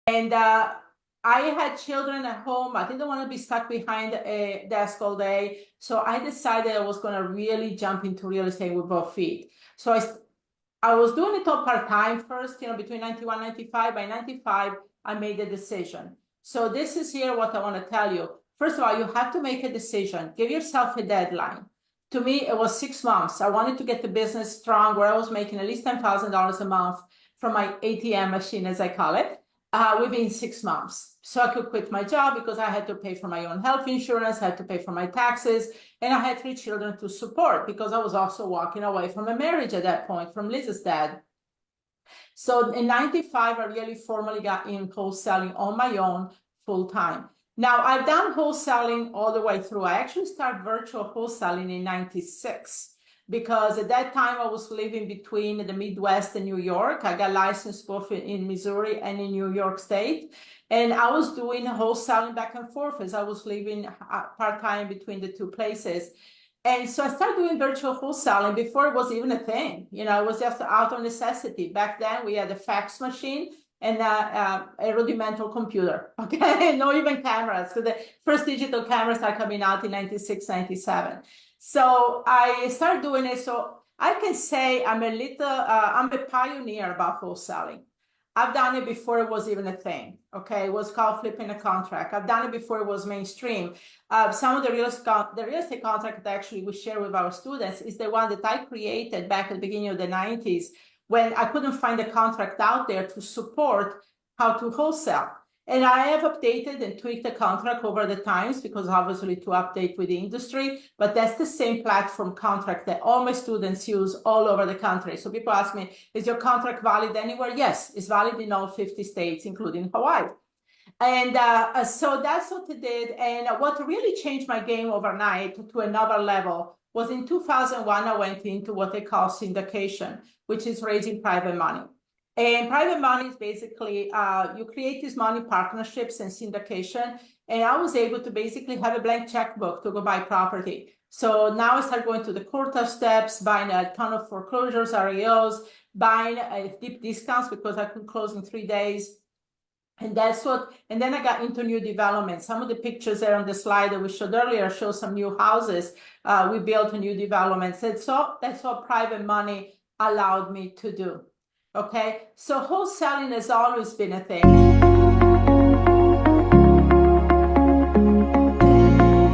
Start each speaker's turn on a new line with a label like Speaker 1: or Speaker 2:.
Speaker 1: And I had children at home. I didn't want to be stuck behind a desk all day. So I decided I was going to really jump into real estate with both feet. So I was doing it all part-time first, between 91 and 95. By 95, I made a decision. So this is here what I want to tell you. First of all, you have to make a decision. Give yourself a deadline. To me, it was 6 months. I wanted to get the business strong where I was making at least $10,000 a month from my ATM machine, as I call it, within 6 months. So I could quit my job because I had to pay for my own health insurance, I had to pay for my taxes, and I had 3 children to support because I was also walking away from a marriage at that point from Liz's dad. So in 95, I really formally got in wholesaling on my own full time. Now, I've done wholesaling all the way through. I actually started virtual wholesaling in 96 because at that time I was living between the Midwest and New York. I got licensed both in Missouri and in New York State. And I was doing wholesaling back and forth as I was living part-time between the 2 places. And so I started doing virtual wholesaling before it was even a thing. It was just out of necessity. Back then, we had a fax machine and a rudimental computer, okay? No even cameras. So the first digital cameras are coming out in 96, 97. So I started doing it. So I can say I'm a pioneer about wholesaling. I've done it before it was even a thing, okay? It was called flipping a contract. I've done it before it was mainstream. Some of the real estate contract that actually we share with our students is the one that I created back at the beginning of the 90s when I couldn't find a contract out there to support how to wholesale. And I have updated and tweaked the contract over the times because obviously to update with the industry, but that's the same platform contract that all my students use all over the country. So people ask me, is your contract valid anywhere? Yes, it's valid in all 50 states, including Hawaii. And so that's what it did. And what really changed my game overnight to another level was in 2001, I went into what they call syndication, which is raising private money. And private money is basically, you create these money partnerships and syndication. And I was able to basically have a blank checkbook to go buy property. So now I start going to the courthouse steps, buying a ton of foreclosures, REOs, buying deep discounts because I could close in 3 days. And then I got into new development. Some of the pictures there on the slide that we showed earlier show some new houses. We built a new developments. And so that's what private money allowed me to do. Okay, so wholesaling has always been a thing.